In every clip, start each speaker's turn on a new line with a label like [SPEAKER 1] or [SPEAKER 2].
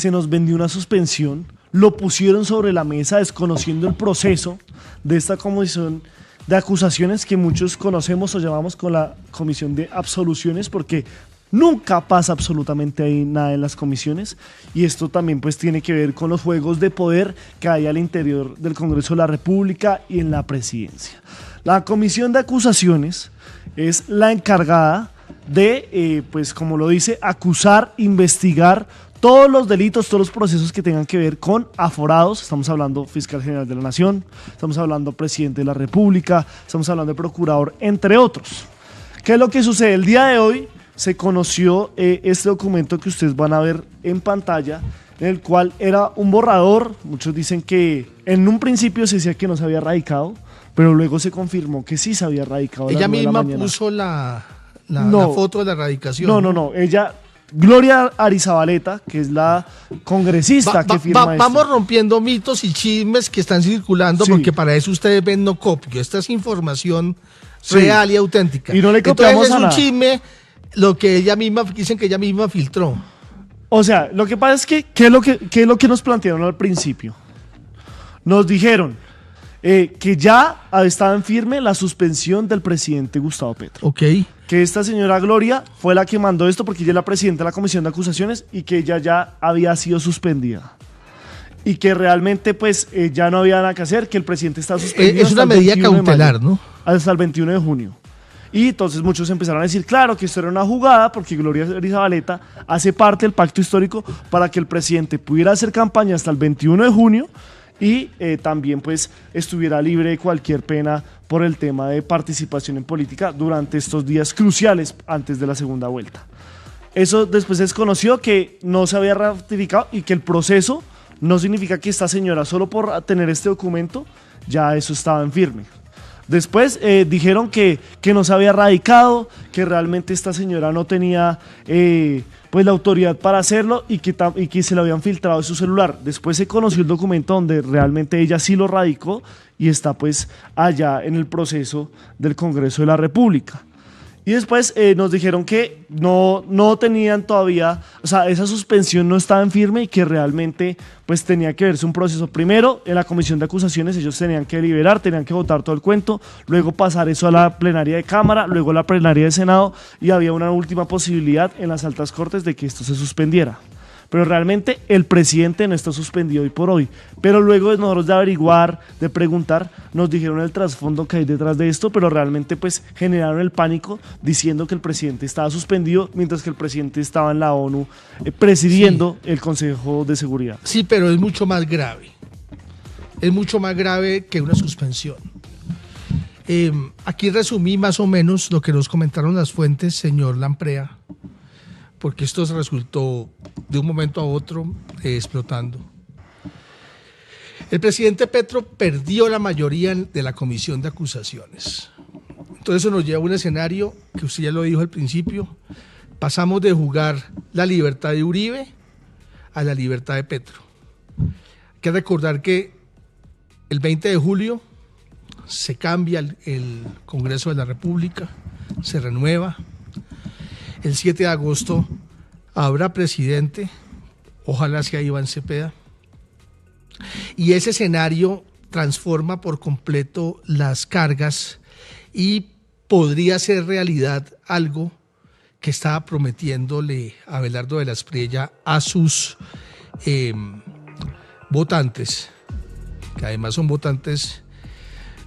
[SPEAKER 1] Se nos vendió una suspensión, lo pusieron sobre la mesa desconociendo el proceso de esta comisión de acusaciones que muchos conocemos o llamamos con la comisión de absoluciones, porque nunca pasa absolutamente ahí nada en las comisiones, y esto también pues tiene que ver con los juegos de poder que hay al interior del Congreso de la República y en la presidencia. La comisión de acusaciones es la encargada de, pues como lo dice, acusar, investigar todos los delitos, todos los procesos que tengan que ver con aforados. Estamos hablando fiscal general de la Nación, estamos hablando presidente de la República, estamos hablando de procurador, entre otros. ¿Qué es lo que sucede? El día de hoy se conoció este documento que ustedes van a ver en pantalla, en el cual era un borrador. Muchos dicen que en un principio se decía que no se había radicado, pero luego se confirmó que sí se había radicado.
[SPEAKER 2] Ella misma puso la foto de la radicación.
[SPEAKER 1] No, ella... Gloria Arizabaleta, que es la congresista que firma esto.
[SPEAKER 2] Vamos rompiendo mitos y chismes que están circulando, sí, porque para eso ustedes ven No Copio. Esta es información real y auténtica.
[SPEAKER 1] Y no le copiamos.
[SPEAKER 2] Entonces es un chisme lo que ella misma, dicen que ella misma filtró.
[SPEAKER 1] O sea, lo que pasa es que, ¿qué es lo que nos plantearon al principio? Nos dijeron que ya estaba en firme la suspensión del presidente Gustavo Petro.
[SPEAKER 2] Ok.
[SPEAKER 1] Que esta señora Gloria fue la que mandó esto porque ella es la presidenta de la comisión de acusaciones y que ella ya había sido suspendida. Y que realmente pues ya no había nada que hacer, que el presidente está suspendido.
[SPEAKER 2] Es una medida cautelar, ¿no?
[SPEAKER 1] Hasta el 21 de junio. Y entonces muchos empezaron a decir, claro, que esto era una jugada porque Gloria Arizabaleta hace parte del pacto histórico para que el presidente pudiera hacer campaña hasta el 21 de junio y también pues estuviera libre de cualquier pena por el tema de participación en política durante estos días cruciales antes de la segunda vuelta. Eso después se desconoció que no se había ratificado y que el proceso no significa que esta señora, solo por tener este documento, ya eso estaba en firme. Después dijeron que no se había radicado, que realmente esta señora no tenía pues la autoridad para hacerlo y que se lo habían filtrado de su celular. Después se conoció el documento donde realmente ella sí lo radicó y está pues allá en el proceso del Congreso de la República. Y después nos dijeron que no tenían todavía, o sea, esa suspensión no estaba en firme y que realmente pues tenía que verse un proceso. Primero, en la comisión de acusaciones ellos tenían que deliberar, tenían que votar todo el cuento, luego pasar eso a la plenaria de Cámara, luego a la plenaria de Senado y había una última posibilidad en las altas cortes de que esto se suspendiera. Pero realmente el presidente no está suspendido hoy por hoy. Pero luego de nosotros de averiguar, de preguntar, nos dijeron el trasfondo que hay detrás de esto, pero realmente pues generaron el pánico diciendo que el presidente estaba suspendido mientras que el presidente estaba en la ONU presidiendo el Consejo de Seguridad.
[SPEAKER 2] Sí, pero es mucho más grave. Es mucho más grave que una suspensión. Aquí resumí más o menos lo que nos comentaron las fuentes, señor Lamprea, porque esto se resultó de un momento a otro explotando. El presidente Petro perdió la mayoría de la comisión de acusaciones. Entonces eso nos lleva a un escenario que usted ya lo dijo al principio. Pasamos de jugar la libertad de Uribe a la libertad de Petro. Hay que recordar que el 20 de julio se cambia el Congreso de la República, se renueva. El 7 de agosto habrá presidente, ojalá sea Iván Cepeda, y ese escenario transforma por completo las cargas y podría ser realidad algo que estaba prometiéndole Abelardo de la Espriella a sus votantes, que además son votantes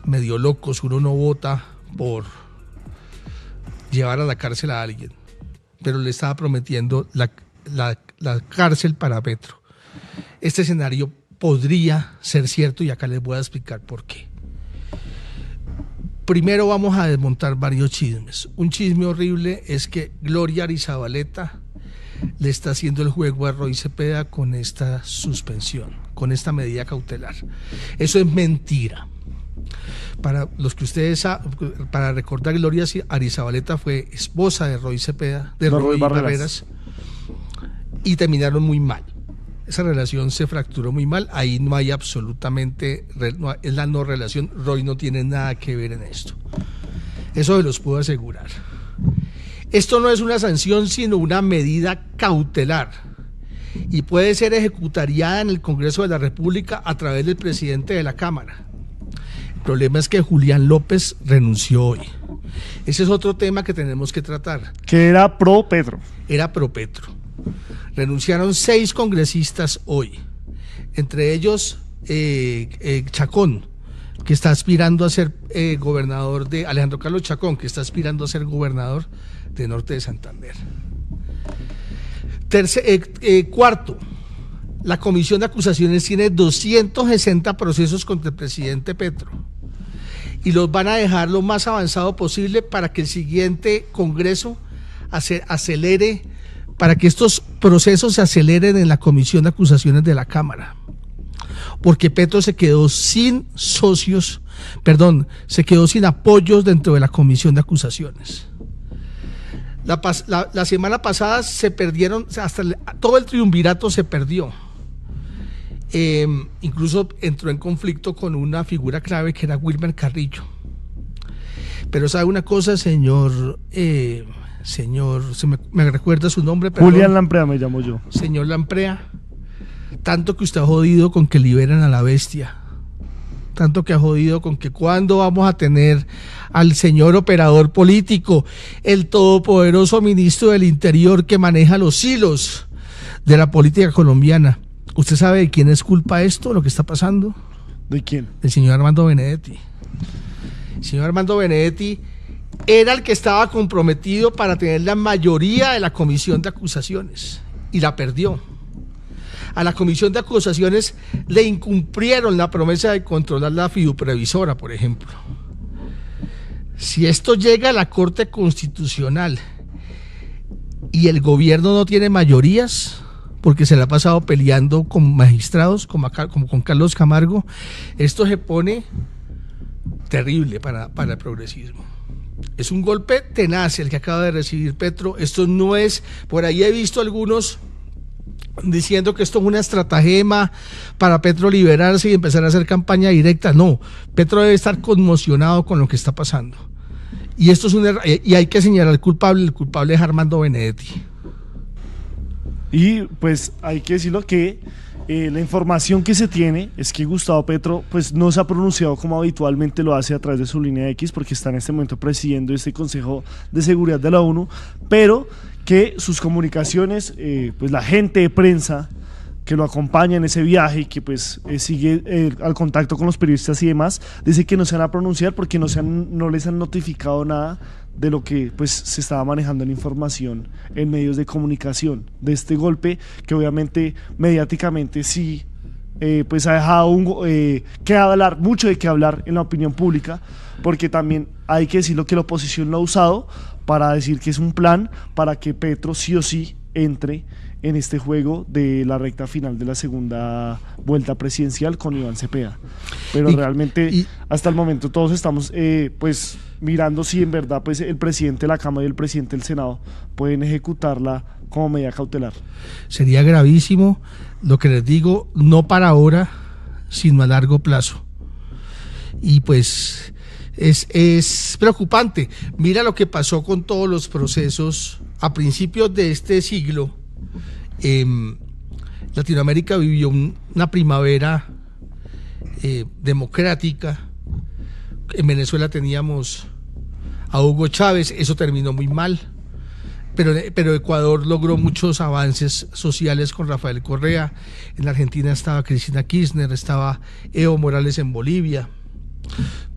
[SPEAKER 2] medio locos. Uno no vota por llevar a la cárcel a alguien, pero le estaba prometiendo la cárcel para Petro. Este escenario podría ser cierto y acá les voy a explicar por qué. Primero vamos a desmontar varios chismes. Un chisme horrible es que Gloria Arizabaleta le está haciendo el juego a Roy Cepeda con esta suspensión, con esta medida cautelar. Eso es mentira. Para los que ustedes saben, para recordar, Gloria Arizabaleta fue esposa de Roy Cepeda, de Roy Barreras, y terminaron muy mal. Esa relación se fracturó muy mal. Ahí no hay absolutamente, es la no relación. Roy no tiene nada que ver en esto. Eso se los puedo asegurar. Esto no es una sanción, sino una medida cautelar. y puede ser ejecutariada en el Congreso de la República a través del presidente de la Cámara. El problema es que Julián López renunció hoy. Ese es otro tema que tenemos que tratar.
[SPEAKER 1] Que era pro Petro.
[SPEAKER 2] Era pro Petro. Renunciaron 6 congresistas hoy, entre ellos Chacón, que está aspirando a ser gobernador de Alejandro Carlos Chacón, que está aspirando a ser gobernador de Norte de Santander. Cuarto, la Comisión de Acusaciones tiene 260 procesos contra el presidente Petro y los van a dejar lo más avanzado posible para que el siguiente Congreso acelere, para que estos procesos se aceleren en la Comisión de Acusaciones de la Cámara. Porque Petro se quedó sin socios, se quedó sin apoyos dentro de la Comisión de Acusaciones. La semana pasada se perdieron, todo el triunvirato se perdió. Incluso entró en conflicto con una figura clave que era Wilmer Carrillo. Pero ¿sabe una cosa, señor, me recuerda su nombre? Perdón.
[SPEAKER 1] Julián Lamprea me llamo yo.
[SPEAKER 2] Señor Lamprea, tanto que usted ha jodido con que liberen a la bestia, tanto que ha jodido con que cuándo vamos a tener al señor operador político, el todopoderoso ministro del Interior que maneja los hilos de la política colombiana. ¿Usted sabe de quién es culpa esto, lo que está pasando?
[SPEAKER 1] ¿De quién?
[SPEAKER 2] Del señor Armando Benedetti. El señor Armando Benedetti era el que estaba comprometido para tener la mayoría de la Comisión de Acusaciones y la perdió. A la Comisión de Acusaciones le incumplieron la promesa de controlar la fiduprevisora, por ejemplo. Si esto llega a la Corte Constitucional y el gobierno no tiene mayorías, porque se le ha pasado peleando con magistrados, como con Carlos Camargo, esto se pone terrible para el progresismo. Es un golpe tenaz el que acaba de recibir Petro. Esto no es, por ahí he visto algunos diciendo que esto es una estratagema para Petro liberarse y empezar a hacer campaña directa. No, Petro debe estar conmocionado con lo que está pasando. Y esto es y hay que señalar al culpable. El culpable es Armando Benedetti.
[SPEAKER 1] Y pues hay que decirlo que la información que se tiene es que Gustavo Petro pues no se ha pronunciado como habitualmente lo hace a través de su línea X, porque está en este momento presidiendo este Consejo de Seguridad de la ONU, pero que sus comunicaciones, pues la gente de prensa que lo acompaña en ese viaje y que pues sigue al contacto con los periodistas y demás, dice que no se van a pronunciar porque no les han notificado nada de lo que pues se estaba manejando en información en medios de comunicación de este golpe, que obviamente mediáticamente sí pues ha dejado mucho de qué hablar en la opinión pública, porque también hay que decirlo que la oposición lo ha usado para decir que es un plan para que Petro sí o sí entre en este juego de la recta final de la segunda vuelta presidencial con Iván Cepeda. Pero realmente hasta el momento todos estamos pues mirando si en verdad pues el presidente de la Cámara y el presidente del Senado pueden ejecutarla como medida cautelar.
[SPEAKER 2] Sería gravísimo, lo que les digo, no para ahora, sino a largo plazo. Y pues es preocupante. Mira lo que pasó con todos los procesos a principios de este siglo. Latinoamérica vivió una primavera democrática. En Venezuela teníamos a Hugo Chávez, eso terminó muy mal, pero Ecuador logró muchos avances sociales con Rafael Correa. En la Argentina estaba Cristina Kirchner, estaba Evo Morales en Bolivia.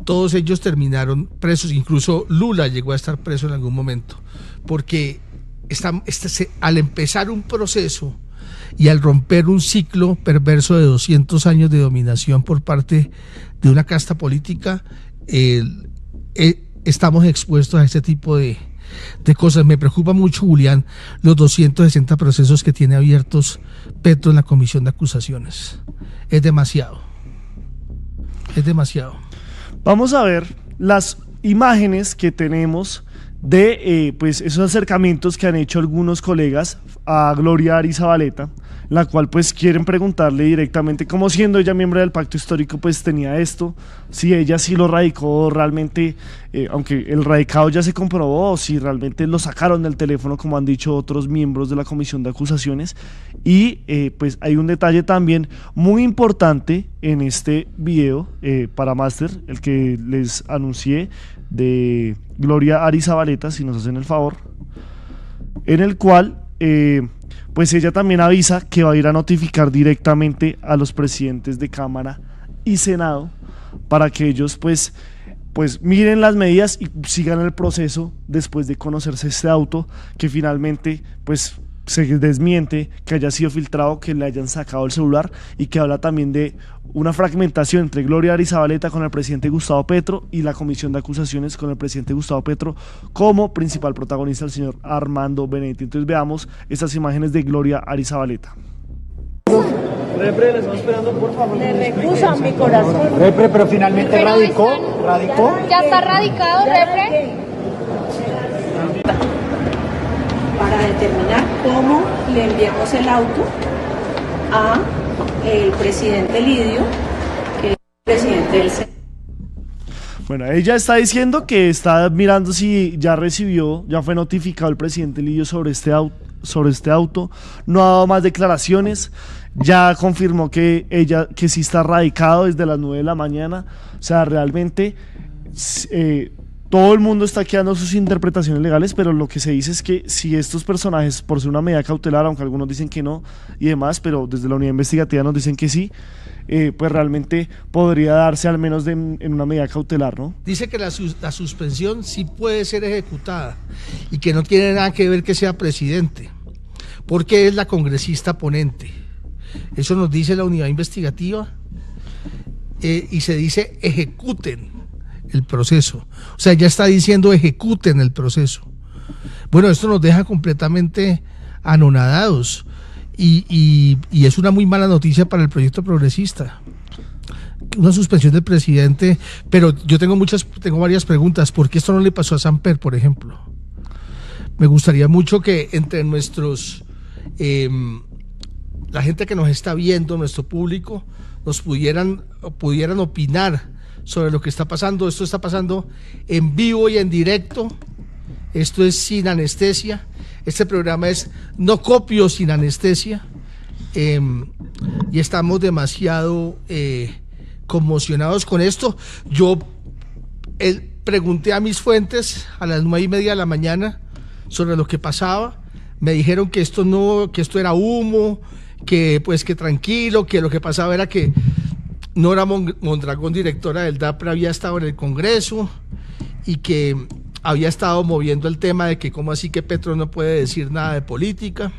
[SPEAKER 2] Todos ellos terminaron presos, incluso Lula llegó a estar preso en algún momento, porque al empezar un proceso y al romper un ciclo perverso de 200 años de dominación por parte de una casta política, estamos expuestos a este tipo de cosas. Me preocupa mucho, Julián, los 260 procesos que tiene abiertos Petro en la Comisión de Acusaciones. Es demasiado. Vamos
[SPEAKER 1] a ver las imágenes que tenemos de pues esos acercamientos que han hecho algunos colegas a Gloria Arizabaleta, la cual pues quieren preguntarle directamente, como siendo ella miembro del pacto histórico, pues tenía esto, si ella sí lo radicó realmente, aunque el radicado ya se comprobó, o si realmente lo sacaron del teléfono, como han dicho otros miembros de la comisión de acusaciones. Y pues hay un detalle también muy importante en este video para Máster, el que les anuncié, de Gloria Arizabaleta, si nos hacen el favor, en el cual pues ella también avisa que va a ir a notificar directamente a los presidentes de Cámara y Senado para que ellos pues miren las medidas y sigan el proceso después de conocerse este auto, que finalmente pues se desmiente que haya sido filtrado, que le hayan sacado el celular, y que habla también de una fragmentación entre Gloria Arizabaleta con el presidente Gustavo Petro y la comisión de acusaciones con el presidente Gustavo Petro como principal protagonista, el señor Armando Benedetti. Entonces veamos estas imágenes de Gloria Arizabaleta.
[SPEAKER 3] Repre, le estamos esperando, por favor.
[SPEAKER 4] Le recusan mi corazón.
[SPEAKER 3] Repre, pero finalmente radicó.
[SPEAKER 4] Ya está radicado, Repre.
[SPEAKER 5] Para determinar cómo le enviamos el auto a el presidente Lidio, que es el presidente del Senado.
[SPEAKER 1] Bueno, ella está diciendo que está mirando si ya recibió, ya fue notificado el presidente Lidio sobre este auto, no ha dado más declaraciones, ya confirmó que sí está radicado desde las 9 de la mañana, o sea, realmente todo el mundo está quedando sus interpretaciones legales, pero lo que se dice es que si estos personajes, por ser una medida cautelar, aunque algunos dicen que no y demás, pero desde la unidad investigativa nos dicen que sí, pues realmente podría darse al menos en una medida cautelar, ¿no?
[SPEAKER 2] Dice que la suspensión sí puede ser ejecutada y que no tiene nada que ver que sea presidente, porque es la congresista ponente. Eso nos dice la unidad investigativa, y se dice ejecuten el proceso. O sea, ya está diciendo ejecuten el proceso. Bueno, esto nos deja completamente anonadados y es una muy mala noticia para el proyecto progresista. Una suspensión del presidente, pero yo tengo varias preguntas. ¿Por qué esto no le pasó a Samper, por ejemplo? Me gustaría mucho que entre nuestros la gente que nos está viendo, nuestro público, nos pudieran opinar sobre lo que está pasando. Esto está pasando en vivo y en directo. Esto es sin anestesia. Este programa es no copio sin anestesia. Y estamos demasiado conmocionados con esto. Yo pregunté a mis fuentes a las 9:30 de la mañana sobre lo que pasaba. Me dijeron que esto era humo, que tranquilo, que lo que pasaba era que Nora Mondragón, directora del DAPRA, había estado en el Congreso y que había estado moviendo el tema de que cómo así que Petro no puede decir nada de política,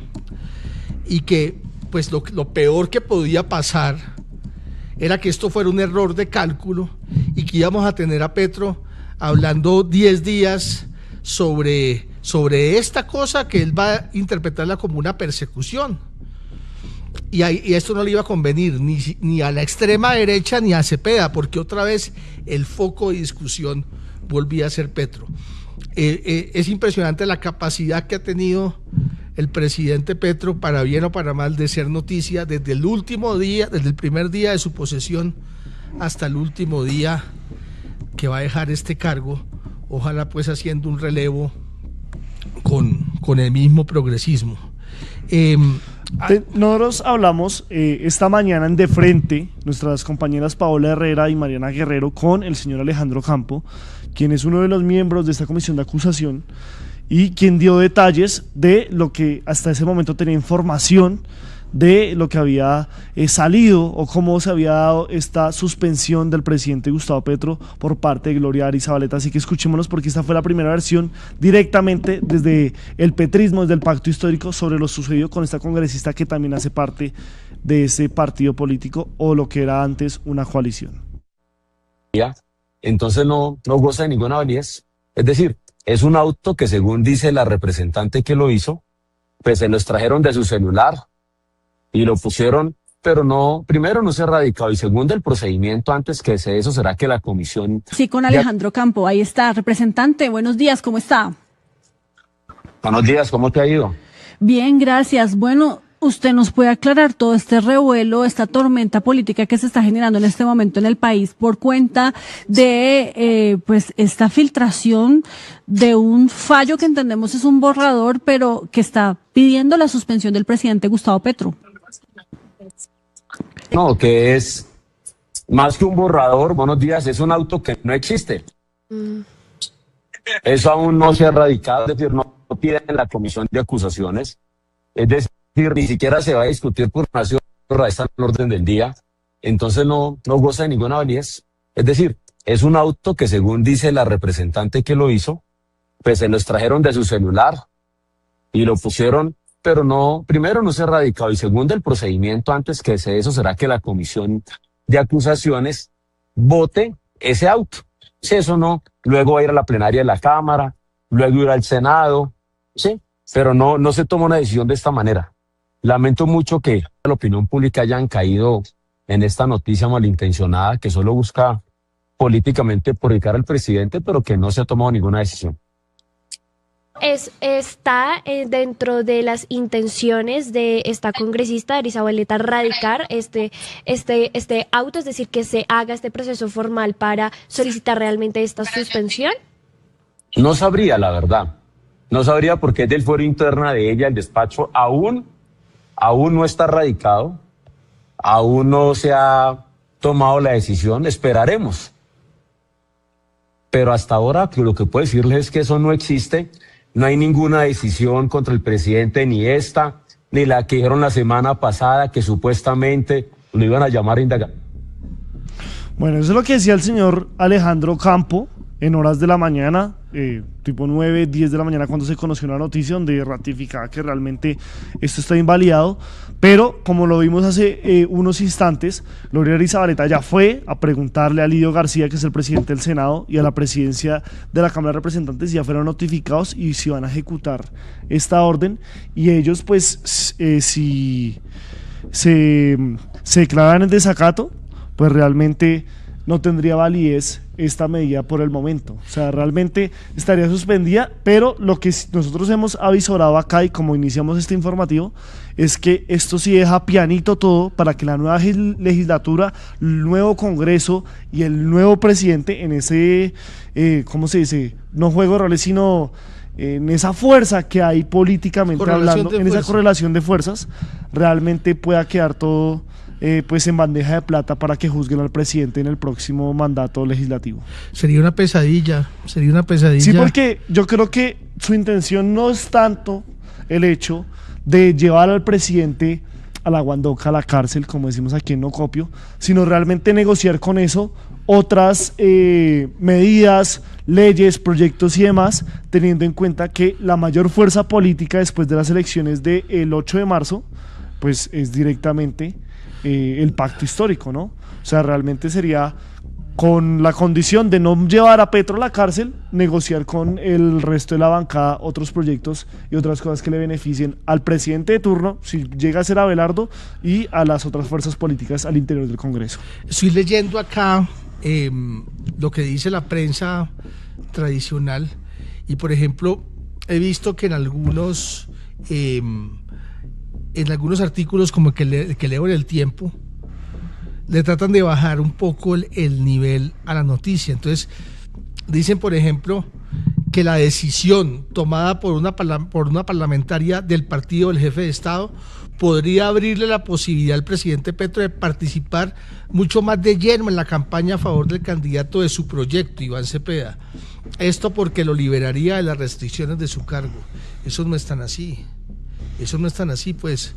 [SPEAKER 2] y que pues lo peor que podía pasar era que esto fuera un error de cálculo y que íbamos a tener a Petro hablando 10 días sobre esta cosa que él va a interpretarla como una persecución. Y esto no le iba a convenir ni a la extrema derecha ni a Cepeda, porque otra vez el foco de discusión volvía a ser Petro. Es impresionante la capacidad que ha tenido el presidente Petro, para bien o para mal, de ser noticia desde el último día, desde el primer día de su posesión hasta el último día que va a dejar este cargo, ojalá pues haciendo un relevo con el mismo progresismo.
[SPEAKER 1] Nosotros hablamos esta mañana en De Frente, nuestras compañeras Paola Herrera y Mariana Guerrero, con el señor Alejandro Campo, quien es uno de los miembros de esta comisión de acusación y quien dio detalles de lo que hasta ese momento tenía información de lo que había salido o cómo se había dado esta suspensión del presidente Gustavo Petro por parte de Gloria Arizabaleta. Así que escuchémonos, porque esta fue la primera versión directamente desde el petrismo, desde el pacto histórico, sobre lo sucedido con esta congresista que también hace parte de ese partido político, o lo que era antes una coalición.
[SPEAKER 6] Entonces no goza de ninguna validez. Es decir, es un auto que, según dice la representante que lo hizo, pues se lo extrajeron de su celular y lo pusieron, pero no, primero no se ha radicado, y segundo, el procedimiento antes que eso será que la comisión...
[SPEAKER 7] Sí, con Alejandro Campo, ahí está, representante, buenos días, ¿cómo está?
[SPEAKER 6] Buenos días, ¿cómo te ha ido?
[SPEAKER 7] Bien, gracias. Bueno, ¿usted nos puede aclarar todo este revuelo, esta tormenta política que se está generando en este momento en el país por cuenta de pues esta filtración de un fallo que entendemos es un borrador, pero que está pidiendo la suspensión del presidente Gustavo Petro?
[SPEAKER 6] No, que es más que un borrador, buenos días, es un auto que no existe. Eso aún no se ha radicado, es decir, no piden en la comisión de acusaciones, es decir, ni siquiera se va a discutir por una ciudad, está en el orden del día, entonces no goza de ninguna validez. Es decir, es un auto que según dice la representante que lo hizo, pues se lo extrajeron de su celular y lo pusieron, pero no, primero no se ha radicado y segundo el procedimiento antes que eso será que la comisión de acusaciones vote ese auto. Si eso no, luego va a ir a la plenaria de la Cámara, luego ir al Senado, sí, pero no se toma una decisión de esta manera. Lamento mucho que la opinión pública hayan caído en esta noticia malintencionada que solo busca políticamente perjudicar al presidente, pero que no se ha tomado ninguna decisión.
[SPEAKER 8] Está dentro de las intenciones de esta congresista Elizabeth radicar este auto, es decir, que se haga este proceso formal para solicitar realmente esta suspensión.
[SPEAKER 6] No sabría, la verdad. No sabría porque es del fuero interna de ella, el despacho aún no está radicado, aún no se ha tomado la decisión, esperaremos. Pero hasta ahora lo que puedo decirles es que eso no existe. No hay ninguna decisión contra el presidente, ni esta, ni la que dijeron la semana pasada, que supuestamente lo iban a llamar a indagar.
[SPEAKER 1] Bueno, eso es lo que decía el señor Alejandro Campo en horas de la mañana, tipo 9, 10 de la mañana, cuando se conoció la noticia donde ratificaba que realmente esto está invalidado. Pero como lo vimos hace unos instantes, Gloria Arizabaleta ya fue a preguntarle a Lidio García, que es el presidente del Senado, y a la presidencia de la Cámara de Representantes, ya fueron notificados y si van a ejecutar esta orden. Y ellos pues si se declaran en desacato, pues realmente no tendría validez esta medida por el momento. O sea, realmente estaría suspendida, pero lo que nosotros hemos avisorado acá y como iniciamos este informativo es que esto sí deja pianito todo para que la nueva legislatura, el nuevo Congreso y el nuevo presidente en ese, ¿cómo se dice? No juego de roles, sino en esa fuerza que hay políticamente hablando, en esa correlación de fuerzas, realmente pueda quedar todo pues en bandeja de plata para que juzguen al presidente en el próximo mandato legislativo.
[SPEAKER 2] Sería una pesadilla.
[SPEAKER 1] Sí, porque yo creo que su intención no es tanto el hecho de llevar al presidente a la guandoca, a la cárcel, como decimos aquí en No Copio, sino realmente negociar con eso otras medidas, leyes, proyectos y demás, teniendo en cuenta que la mayor fuerza política después de las elecciones del 8 de marzo, pues es directamente el pacto histórico, ¿no? O sea, realmente sería con la condición de no llevar a Petro a la cárcel, negociar con el resto de la bancada otros proyectos y otras cosas que le beneficien al presidente de turno, si llega a ser Abelardo, y a las otras fuerzas políticas al interior del Congreso.
[SPEAKER 2] Estoy leyendo acá lo que dice la prensa tradicional y, por ejemplo, he visto que en algunos artículos como que leo en El Tiempo, le tratan de bajar un poco el nivel a la noticia. Entonces, dicen, por ejemplo, que la decisión tomada por una parlamentaria del partido del jefe de Estado podría abrirle la posibilidad al presidente Petro de participar mucho más de lleno en la campaña a favor del candidato de su proyecto, Iván Cepeda. Esto porque lo liberaría de las restricciones de su cargo. Eso no es tan así, pues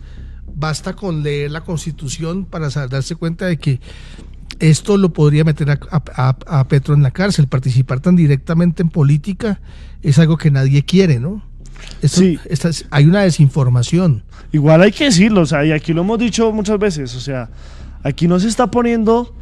[SPEAKER 2] basta con leer la Constitución para darse cuenta de que esto lo podría meter a Petro en la cárcel. Participar tan directamente en política es algo que nadie quiere, ¿no? Sí. Hay una desinformación.
[SPEAKER 1] Igual hay que decirlo, o sea, y aquí lo hemos dicho muchas veces, o sea, aquí no se está poniendo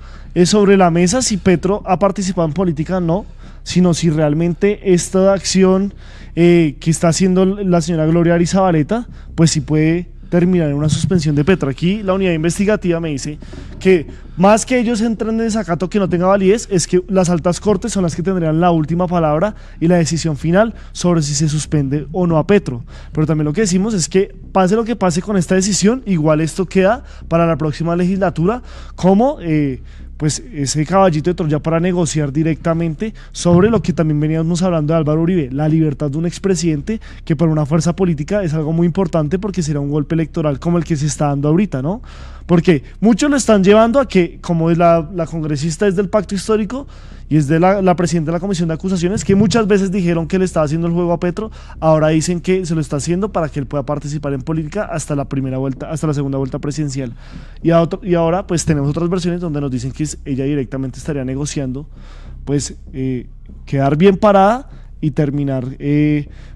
[SPEAKER 1] sobre la mesa si Petro ha participado en política o no, sino si realmente esta acción que está haciendo la señora Gloria Arizabaleta, pues sí puede terminar en una suspensión de Petro. Aquí la unidad investigativa me dice que más que ellos entren en desacato que no tenga validez, es que las altas cortes son las que tendrían la última palabra y la decisión final sobre si se suspende o no a Petro. Pero también lo que decimos es que pase lo que pase con esta decisión, igual esto queda para la próxima legislatura como pues ese caballito de Troya para negociar directamente sobre lo que también veníamos hablando de Álvaro Uribe, la libertad de un expresidente, que para una fuerza política es algo muy importante porque será un golpe electoral como el que se está dando ahorita, ¿no? Porque muchos lo están llevando a que, como es la congresista es del pacto histórico y es de la presidenta de la comisión de acusaciones, que muchas veces dijeron que le estaba haciendo el juego a Petro, ahora dicen que se lo está haciendo para que él pueda participar en política hasta la primera vuelta, hasta la segunda vuelta presidencial. Y ahora pues tenemos otras versiones donde nos dicen que ella directamente estaría negociando, pues quedar bien parada y terminar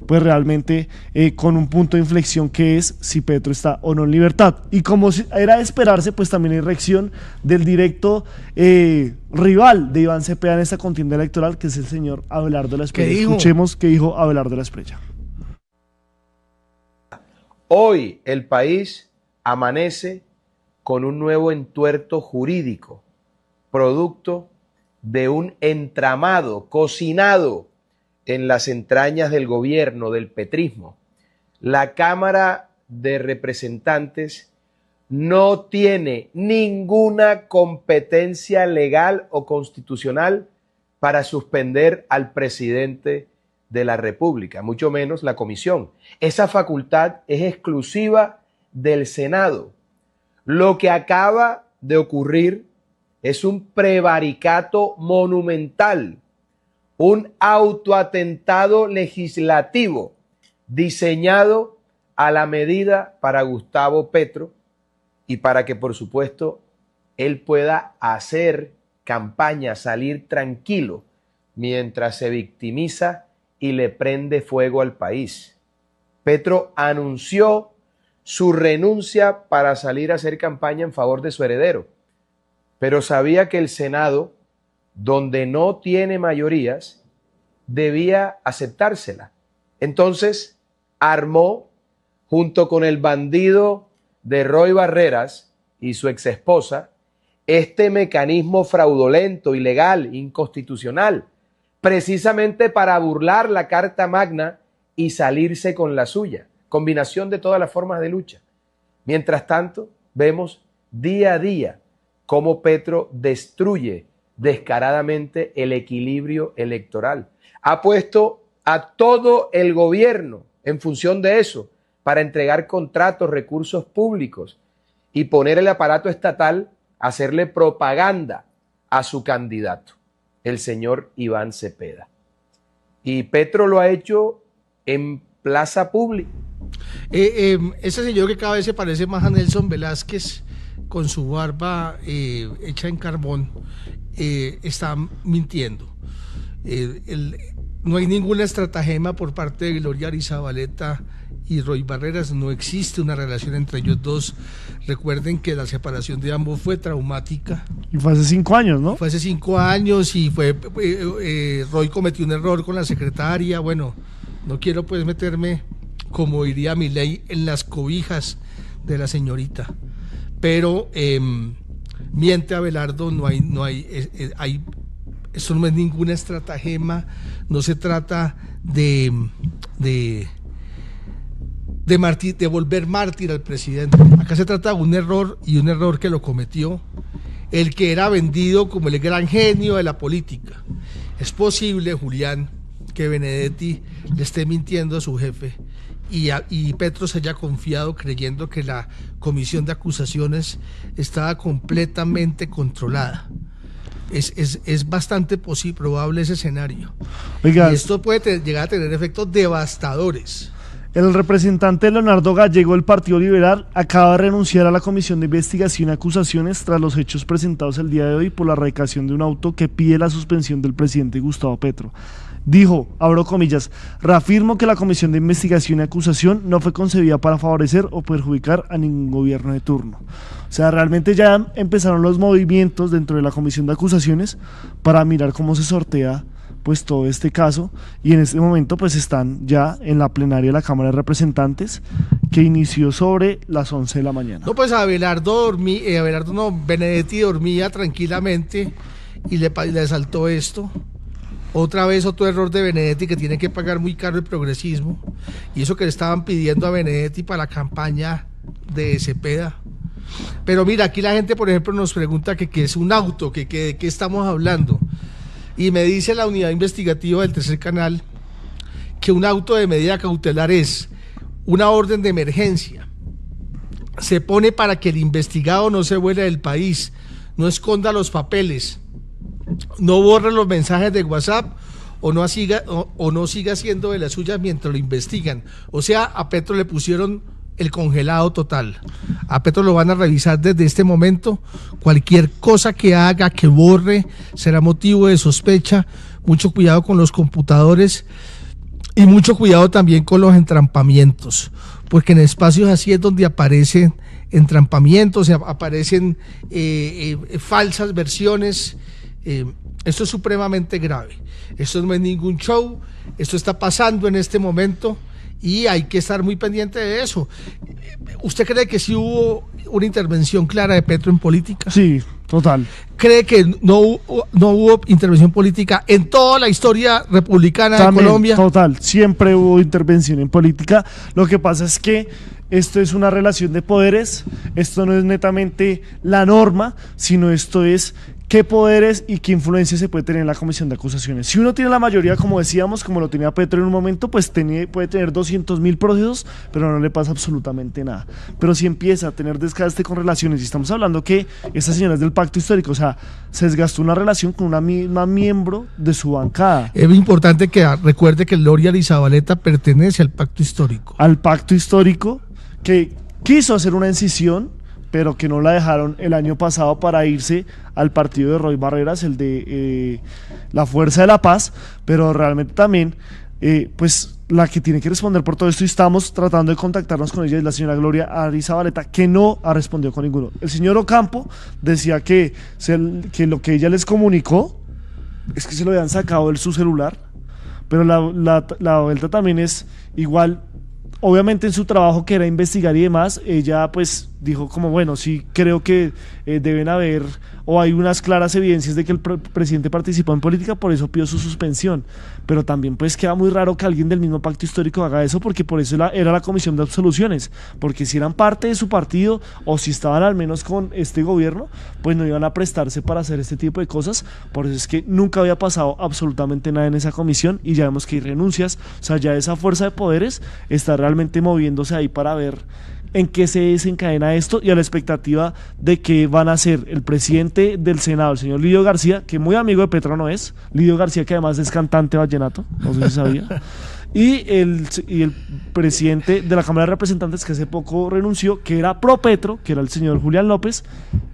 [SPEAKER 1] pues realmente con un punto de inflexión que es si Petro está o no en libertad. Y como era de esperarse, pues también hay reacción del directo rival de Iván Cepeda en esta contienda electoral, que es el señor Abelardo de la Espriella. Escuchemos qué dijo Abelardo de la Espriella.
[SPEAKER 9] Hoy el país amanece con un nuevo entuerto jurídico, producto de un entramado cocinado en las entrañas del gobierno, del petrismo. La Cámara de Representantes no tiene ninguna competencia legal o constitucional para suspender al presidente de la República, mucho menos la comisión. Esa facultad es exclusiva del Senado. Lo que acaba de ocurrir es un prevaricato monumental, un autoatentado legislativo diseñado a la medida para Gustavo Petro y para que, por supuesto, él pueda hacer campaña, salir tranquilo mientras se victimiza y le prende fuego al país. Petro anunció su renuncia para salir a hacer campaña en favor de su heredero, pero sabía que el Senado, donde no tiene mayorías, debía aceptársela. Entonces armó, junto con el bandido de Roy Barreras y su exesposa, este mecanismo fraudulento, ilegal, inconstitucional, precisamente para burlar la Carta Magna y salirse con la suya. Combinación de todas las formas de lucha. Mientras tanto, vemos día a día cómo Petro destruye descaradamente el equilibrio electoral. Ha puesto a todo el gobierno en función de eso, para entregar contratos, recursos públicos y poner el aparato estatal a hacerle propaganda a su candidato, el señor Iván Cepeda. Y Petro lo ha hecho en plaza pública.
[SPEAKER 2] Ese señor que cada vez se parece más a Nelson Velázquez, con su barba hecha en carbón, está mintiendo. No hay ninguna estratagema por parte de Gloria Arizabaleta y Roy Barreras, no existe una relación entre ellos dos. Recuerden que la separación de ambos fue traumática.
[SPEAKER 1] Y fue hace 5 años, ¿no?
[SPEAKER 2] Fue hace 5 años y Roy cometió un error con la secretaria. Bueno, no quiero pues meterme, como diría Milei, en las cobijas de la señorita. Pero miente Abelardo, eso no es ninguna estratagema, no se trata de volver mártir al presidente. Acá se trata de un error, y un error que lo cometió el que era vendido como el gran genio de la política. Es posible, Julián, que Benedetti le esté mintiendo a su jefe y Petro se haya confiado creyendo que la comisión de acusaciones estaba completamente controlada. Es bastante probable ese escenario.
[SPEAKER 1] Oiga,
[SPEAKER 2] y esto puede llegar a tener efectos devastadores.
[SPEAKER 1] El representante Leonardo Gallego del Partido Liberal acaba de renunciar a la Comisión de Investigación y Acusaciones tras los hechos presentados el día de hoy por la erradicación de un auto que pide la suspensión del presidente Gustavo Petro. Dijo, abro comillas, reafirmo que la Comisión de Investigación y Acusación no fue concebida para favorecer o perjudicar a ningún gobierno de turno. O sea, realmente ya empezaron los movimientos dentro de la Comisión de Acusaciones para mirar cómo se sortea pues todo este caso, y en este momento pues están ya en la plenaria de la Cámara de Representantes, que inició sobre las 11 de la mañana.
[SPEAKER 2] No, pues Benedetti dormía tranquilamente y le saltó esto. Otra vez otro error de Benedetti, que tiene que pagar muy caro el progresismo, y eso que le estaban pidiendo a Benedetti para la campaña de Cepeda. Pero mira, aquí la gente, por ejemplo, nos pregunta que qué es un auto, que de qué estamos hablando, y me dice la unidad investigativa del Tercer Canal que un auto de medida cautelar es una orden de emergencia. Se pone para que el investigado no se vuele del país, no esconda los papeles, no borre los mensajes de WhatsApp o no siga haciendo de las suyas mientras lo investigan. O sea, a Petro le pusieron el congelado total. A Petro lo van a revisar desde este momento. Cualquier cosa que haga, que borre, será motivo de sospecha. Mucho cuidado con los computadores y mucho cuidado también con los entrampamientos, porque en espacios así es donde aparecen entrampamientos, aparecen falsas versiones. Esto es supremamente grave. Esto no es ningún show, esto está pasando en este momento y hay que estar muy pendiente de eso. ¿Usted cree que sí hubo una intervención clara de Petro en política?
[SPEAKER 1] Sí, total.
[SPEAKER 2] ¿Cree que no hubo intervención política en toda la historia republicana de Colombia?
[SPEAKER 1] Total, siempre hubo intervención en política. Lo que pasa es que esto es una relación de poderes, esto no es netamente la norma, sino esto es qué poderes y qué influencia se puede tener en la comisión de acusaciones. Si uno tiene la mayoría, como decíamos, como lo tenía Petro en un momento, pues puede tener 200.000 procesos, pero no le pasa absolutamente nada. Pero si empieza a tener desgaste con relaciones, y estamos hablando que esta señora es del pacto histórico, o sea, se desgastó una relación con una misma miembro de su bancada.
[SPEAKER 2] Es importante que recuerde que Gloria Arizabaleta pertenece al pacto histórico.
[SPEAKER 1] Al pacto histórico, que quiso hacer una incisión, pero que no la dejaron el año pasado para irse al partido de Roy Barreras, el de la Fuerza de la Paz, pero realmente también, pues la que tiene que responder por todo esto, y estamos tratando de contactarnos con ella, es la señora Gloria Arizabaleta, que no ha respondido con ninguno. El señor Ocampo decía que lo que ella les comunicó es que se lo habían sacado de su celular, pero la vuelta también es igual. Obviamente en su trabajo, que era investigar y demás, ella pues dijo como, bueno, sí creo que deben haber, o hay unas claras evidencias de que el presidente participó en política, por eso pidió su suspensión. Pero también pues queda muy raro que alguien del mismo pacto histórico haga eso, porque por eso era la comisión de absoluciones, porque si eran parte de su partido, o si estaban al menos con este gobierno, pues no iban a prestarse para hacer este tipo de cosas. Por eso es que nunca había pasado absolutamente nada en esa comisión, y ya vemos que hay renuncias. O sea, ya esa fuerza de poderes está realmente moviéndose ahí para ver en qué se desencadena esto, y a la expectativa de que van a ser el presidente del Senado, el señor Lidio García, que muy amigo de Petro no es, Lidio García, que además es cantante vallenato, no sé si sabía, y el presidente de la Cámara de Representantes, que hace poco renunció, que era pro Petro, que era el señor Julián López,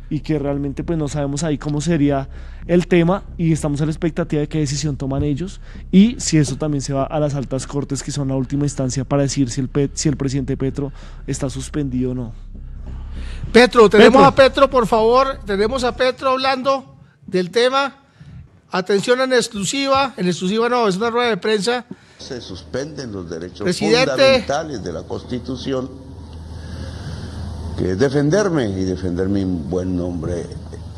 [SPEAKER 1] y que realmente pues no sabemos ahí cómo sería el tema, y estamos a la expectativa de qué decisión toman ellos, y si eso también se va a las altas cortes, que son la última instancia para decir si el presidente Petro está suspendido o no.
[SPEAKER 2] Tenemos a Petro, por favor, tenemos a Petro hablando del tema. Atención, en exclusiva no, es una rueda de prensa.
[SPEAKER 10] Se suspenden los derechos
[SPEAKER 2] fundamentales
[SPEAKER 10] de la Constitución, que es defenderme y defender mi buen nombre.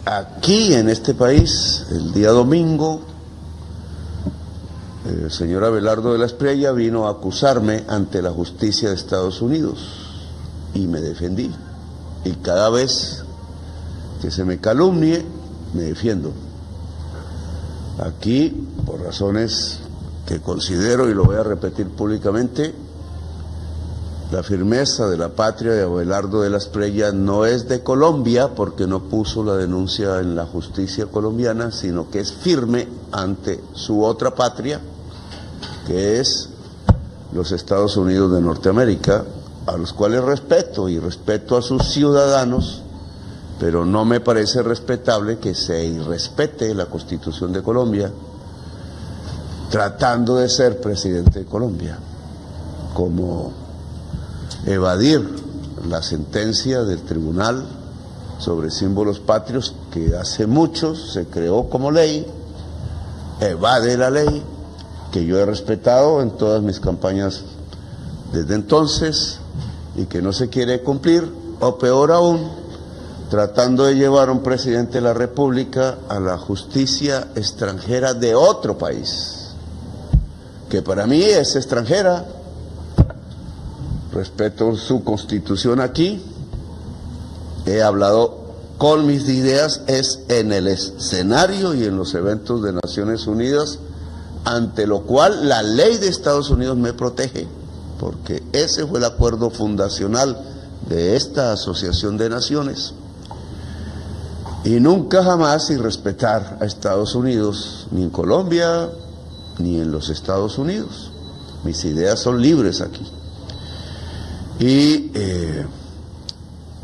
[SPEAKER 10] Aquí en este país, el día domingo, el señor Abelardo de la Espriella vino a acusarme ante la justicia de Estados Unidos y me defendí. Y cada vez que se me calumnie, me defiendo. Aquí, por razones que considero, y lo voy a repetir públicamente, la firmeza de la patria de Abelardo de la Espriella no es de Colombia, porque no puso la denuncia en la justicia colombiana, sino que es firme ante su otra patria, que es los Estados Unidos de Norteamérica, a los cuales respeto y respeto a sus ciudadanos, pero no me parece respetable que se irrespete la Constitución de Colombia tratando de ser presidente de Colombia, como evadir la sentencia del tribunal sobre símbolos patrios, que hace mucho se creó como ley, evade la ley, que yo he respetado en todas mis campañas desde entonces, y que no se quiere cumplir, o peor aún, tratando de llevar a un presidente de la República a la justicia extranjera de otro país, que para mí es extranjera. Respeto su constitución aquí, he hablado con mis ideas, es en el escenario y en los eventos de Naciones Unidas, ante lo cual la ley de Estados Unidos me protege, porque ese fue el acuerdo fundacional de esta Asociación de Naciones. Y nunca jamás sin respetar a Estados Unidos, ni en Colombia, ni en los Estados Unidos. Mis ideas son libres aquí. Y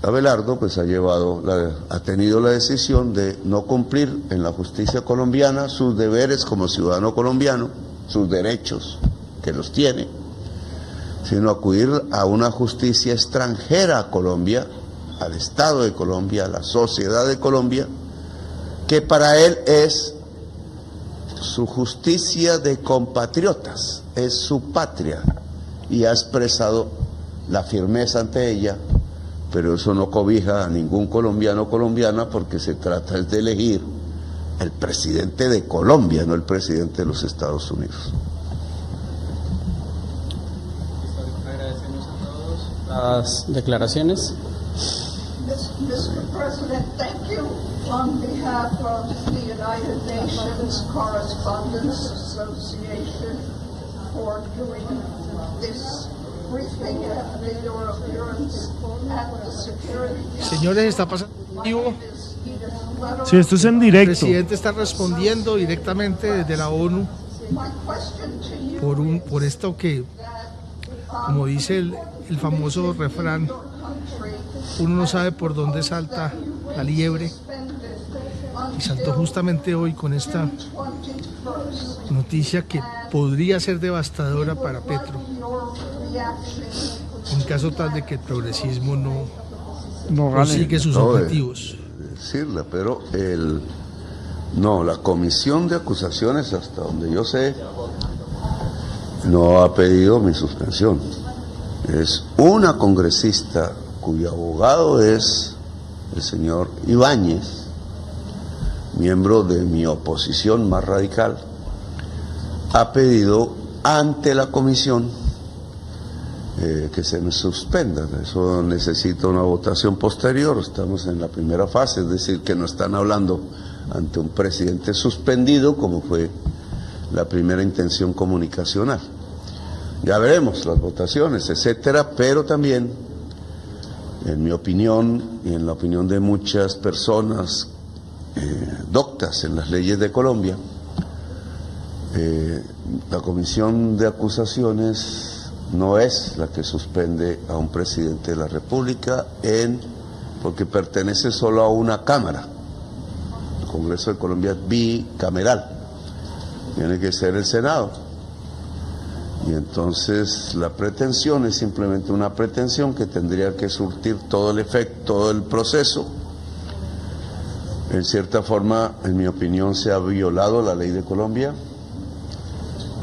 [SPEAKER 10] Abelardo pues ha tenido la decisión de no cumplir en la justicia colombiana sus deberes como ciudadano colombiano, sus derechos que los tiene, sino acudir a una justicia extranjera a Colombia, al Estado de Colombia, a la sociedad de Colombia, que para él es su justicia de compatriotas, es su patria, y ha expresado la firmeza ante ella, pero eso no cobija a ningún colombiano o colombiana, porque se trata de elegir el presidente de Colombia, no el presidente de los Estados Unidos.
[SPEAKER 3] Agradecemos a todos las declaraciones.
[SPEAKER 11] Mr. President, thank you on behalf of the United Nations Correspondents Association for doing this briefing at your appearance at the Security Council.
[SPEAKER 2] Señores, está pasando vivo.
[SPEAKER 1] Sí, esto es en directo.
[SPEAKER 2] El presidente está respondiendo directamente desde la ONU por esto que, como dice el famoso refrán, uno no sabe por dónde salta la liebre, y saltó justamente hoy con esta noticia que podría ser devastadora para Petro, en caso tal de que el progresismo no consigue sus objetivos.
[SPEAKER 10] Decirla, pero la comisión de acusaciones, hasta donde yo sé, no ha pedido mi suspensión. Es una congresista cuyo abogado es el señor Ibáñez, miembro de mi oposición más radical, ha pedido ante la comisión que se me suspenda. Eso necesita una votación posterior, estamos en la primera fase, es decir, que no están hablando ante un presidente suspendido, como fue la primera intención comunicacional. Ya veremos las votaciones, etcétera, pero también, en mi opinión y en la opinión de muchas personas doctas en las leyes de Colombia, la comisión de acusaciones no es la que suspende a un presidente de la República porque pertenece solo a una cámara. El Congreso de Colombia es bicameral, tiene que ser el Senado. Y entonces la pretensión es simplemente una pretensión que tendría que surtir todo el efecto, todo el proceso. En cierta forma, en mi opinión, se ha violado la ley de Colombia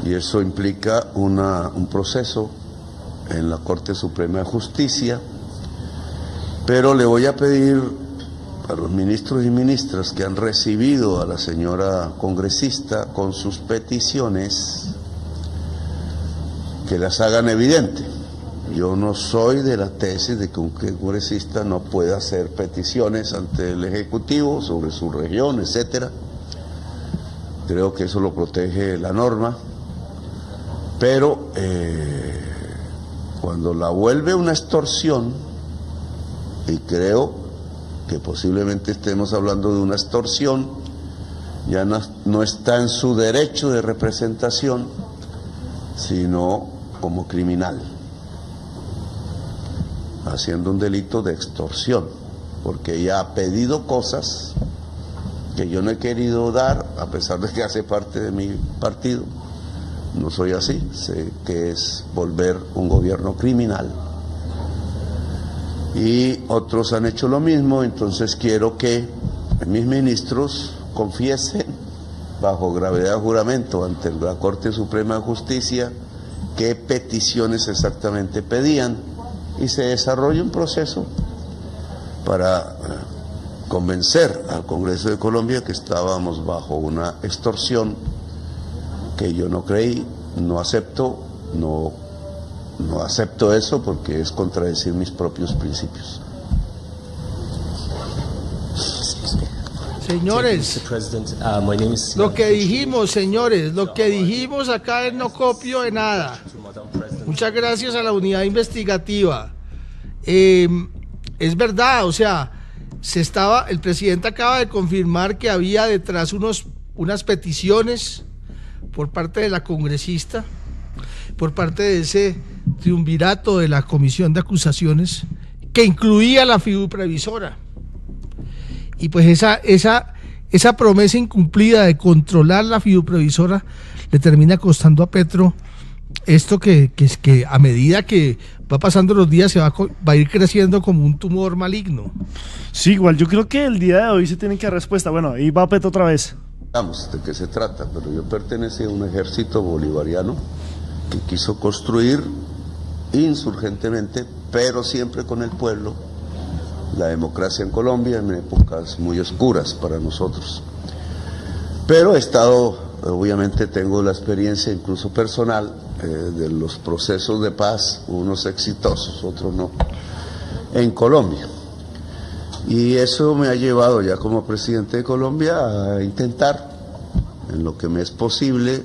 [SPEAKER 10] y eso implica un proceso en la Corte Suprema de Justicia, pero le voy a pedir a los ministros y ministras que han recibido a la señora congresista con sus peticiones que las hagan evidente. Yo no soy de la tesis de que un congresista no pueda hacer peticiones ante el Ejecutivo sobre su región, etcétera. Creo que eso lo protege la norma, pero cuando la vuelve una extorsión, y creo que posiblemente estemos hablando de una extorsión, ya no está en su derecho de representación, sino como criminal, haciendo un delito de extorsión, porque ella ha pedido cosas que yo no he querido dar, a pesar de que hace parte de mi partido. No soy así, sé que es volver un gobierno criminal. Y otros han hecho lo mismo, entonces quiero que mis ministros confiesen bajo gravedad de juramento ante la Corte Suprema de Justicia qué peticiones exactamente pedían y se desarrolle un proceso para convencer al Congreso de Colombia que estábamos bajo una extorsión que yo no creí, no acepto eso porque es contradecir mis propios principios.
[SPEAKER 2] Señores, lo que dijimos, señores, lo que dijimos acá no copio de nada. Muchas gracias a la unidad investigativa. Es verdad, o sea, el presidente acaba de confirmar que había detrás unas peticiones por parte de la congresista, por parte de ese triunvirato de la comisión de acusaciones, que incluía la fiduprevisora. Y pues esa promesa incumplida de controlar la fiduprevisora le termina costando a Petro esto que a medida que va pasando los días se va a ir creciendo como un tumor maligno.
[SPEAKER 1] Sí, igual yo creo que el día de hoy se tiene que dar respuesta. Bueno, ahí va Petro otra vez.
[SPEAKER 10] Vamos, ¿de qué se trata? Pero yo pertenecía a un ejército bolivariano que quiso construir insurgentemente, pero siempre con el pueblo, la democracia en Colombia en épocas muy oscuras para nosotros. Pero he estado, obviamente tengo la experiencia incluso personal de los procesos de paz, unos exitosos, otros no, en Colombia. Y eso me ha llevado ya como presidente de Colombia a intentar, en lo que me es posible,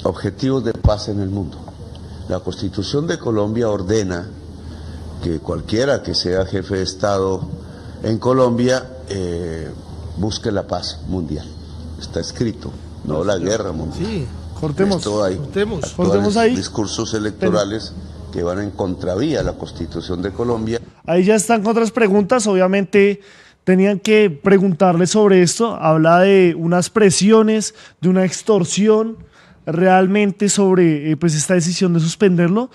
[SPEAKER 10] objetivos de paz en el mundo. La Constitución de Colombia ordena que cualquiera que sea jefe de Estado en Colombia busque la paz mundial. Está escrito, no la guerra mundial.
[SPEAKER 2] Sí,
[SPEAKER 10] cortemos ahí. Discursos electorales que van en contravía a la Constitución de Colombia.
[SPEAKER 1] Ahí ya están con otras preguntas, obviamente tenían que preguntarle sobre esto. Habla de unas presiones, de una extorsión realmente sobre pues esta decisión de suspenderlo.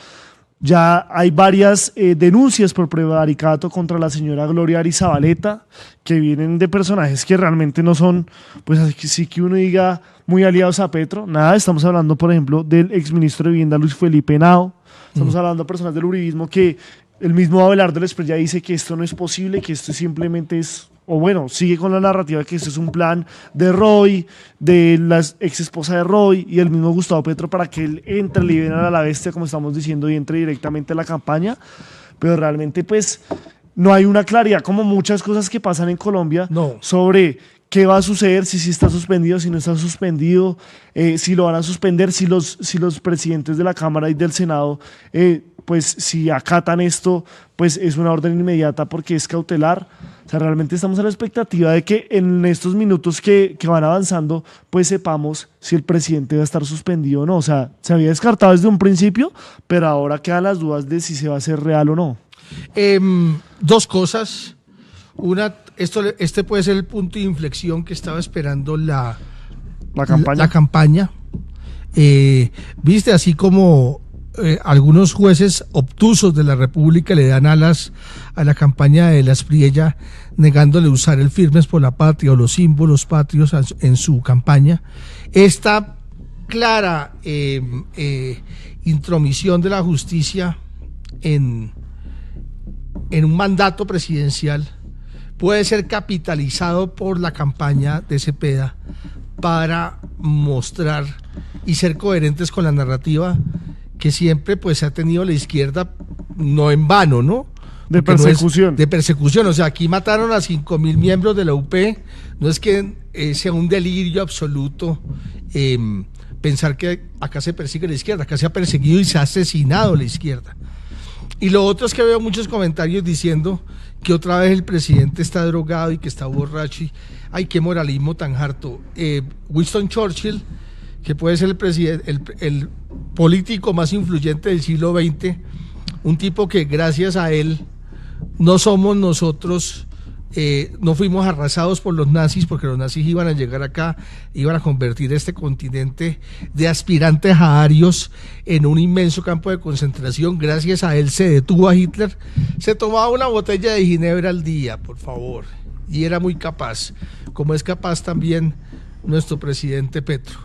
[SPEAKER 1] Ya hay varias denuncias por prevaricato contra la señora Gloria Arizabaleta, que vienen de personajes que realmente no son, pues así que uno diga, muy aliados a Petro. Nada, estamos hablando, por ejemplo, del exministro de Vivienda Luis Felipe Henao. Estamos hablando de personas del uribismo que el mismo Abelardo Lesprella dice que esto no es posible, que esto simplemente es, o bueno, sigue con la narrativa que esto es un plan de Roy, de la ex esposa de Roy y el mismo Gustavo Petro para que él entre, liberen a la bestia, como estamos diciendo, y entre directamente a la campaña. Pero realmente pues no hay una claridad, como muchas cosas que pasan en Colombia, sobre qué va a suceder, si está suspendido, si no está suspendido, si lo van a suspender, si los presidentes de la Cámara y del Senado pues si acatan esto, pues es una orden inmediata porque es cautelar. O sea, realmente estamos a la expectativa de que en estos minutos que van avanzando, pues sepamos si el presidente va a estar suspendido o no. O sea, se había descartado desde un principio, pero ahora quedan las dudas de si se va a hacer real o no.
[SPEAKER 2] Dos cosas. Una, este puede ser el punto de inflexión que estaba esperando la campaña. Viste, así como algunos jueces obtusos de la República le dan alas a la campaña de Las Priella, negándole usar el Firmes por la Patria o los símbolos patrios en su campaña. Esta clara intromisión de la justicia en un mandato presidencial puede ser capitalizado por la campaña de Cepeda para mostrar y ser coherentes con la narrativa que siempre pues ha tenido la izquierda, no en vano, ¿no?
[SPEAKER 1] De persecución.
[SPEAKER 2] De persecución, o sea, aquí mataron a 5.000 miembros de la UP, no es que sea un delirio absoluto pensar que acá se persigue la izquierda, acá se ha perseguido y se ha asesinado la izquierda. Y lo otro es que veo muchos comentarios diciendo que otra vez el presidente está drogado y que está borracho y ay, qué moralismo tan harto. Winston Churchill, que puede ser el político más influyente del siglo XX, un tipo que gracias a él no somos nosotros, no fuimos arrasados por los nazis, porque los nazis iban a llegar acá, iban a convertir este continente de aspirantes a arios en un inmenso campo de concentración. Gracias a él se detuvo a Hitler, se tomaba una botella de ginebra al día, por favor, y era muy capaz, como es capaz también nuestro presidente Petro.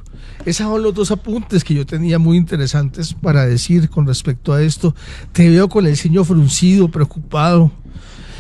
[SPEAKER 2] Esos son los dos apuntes que yo tenía muy interesantes para decir con respecto a esto. Te veo con el ceño fruncido, preocupado.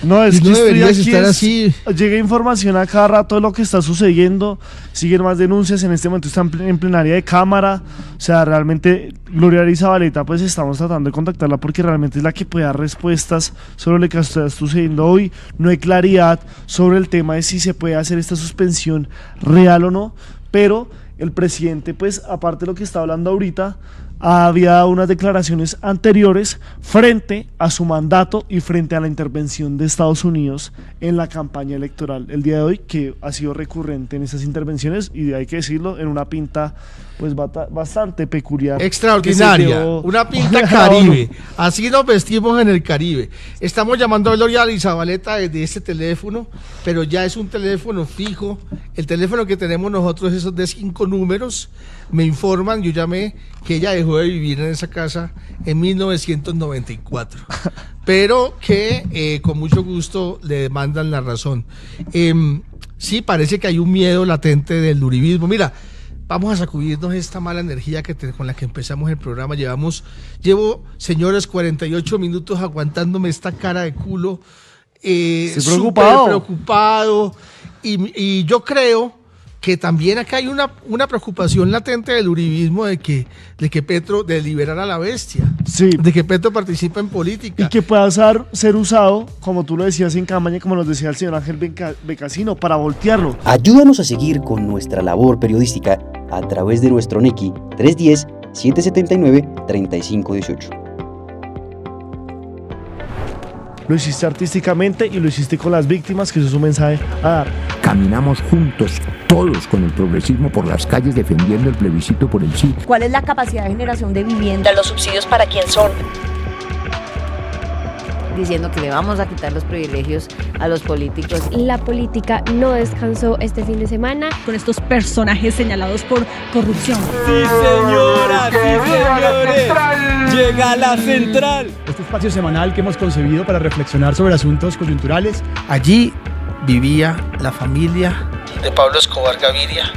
[SPEAKER 1] No, es que
[SPEAKER 2] deberías estar así.
[SPEAKER 1] Llega información a cada rato de lo que está sucediendo, siguen más denuncias, en este momento están en plenaria de Cámara, o sea, realmente Gloria Arizabaleta, pues estamos tratando de contactarla porque realmente es la que puede dar respuestas sobre lo que está sucediendo hoy. No hay claridad sobre el tema de si se puede hacer esta suspensión real o no, pero el presidente, pues aparte de lo que está hablando ahorita, había dado unas declaraciones anteriores frente a su mandato y frente a la intervención de Estados Unidos en la campaña electoral el día de hoy, que ha sido recurrente en esas intervenciones y hay que decirlo, en una pinta pues bastante peculiar.
[SPEAKER 2] Extraordinaria, una pinta Caribe, así nos vestimos en el Caribe. Estamos llamando a Gloria Arizabaleta desde este teléfono, pero ya es un teléfono fijo, el teléfono que tenemos nosotros es de 5 números, me informan, yo llamé que ella dejó de vivir en esa casa en 1994, pero que con mucho gusto le demandan la razón. Sí, parece que hay un miedo latente del uribismo. Mira, vamos a sacudirnos esta mala energía con la que empezamos el programa. Llevo, señores, 48 minutos aguantándome esta cara de culo.
[SPEAKER 1] Estoy
[SPEAKER 2] preocupado. Y yo creo que también acá hay una preocupación latente del uribismo de que Petro, de liberar a la bestia,
[SPEAKER 1] sí,
[SPEAKER 2] de que Petro participa en política.
[SPEAKER 1] Y que pueda ser usado, como tú lo decías en campaña, como nos decía el señor Ángel Becasino, para voltearlo.
[SPEAKER 12] Ayúdanos a seguir con nuestra labor periodística a través de nuestro NECI 310-779-3518.
[SPEAKER 1] Lo hiciste artísticamente y lo hiciste con las víctimas, que eso es un mensaje a dar.
[SPEAKER 13] Caminamos juntos, todos con el progresismo por las calles defendiendo el plebiscito por el sí.
[SPEAKER 14] ¿Cuál es la capacidad de generación de vivienda? ¿Los subsidios para quién son? Diciendo que le vamos a quitar los privilegios a los políticos.
[SPEAKER 8] La política no descansó este fin de semana
[SPEAKER 7] con estos personajes señalados por corrupción.
[SPEAKER 3] Sí, señoras, sí, señores. Llega la central.
[SPEAKER 15] Este espacio semanal que hemos concebido para reflexionar sobre asuntos coyunturales.
[SPEAKER 2] Allí vivía la familia de Pablo Escobar Gaviria.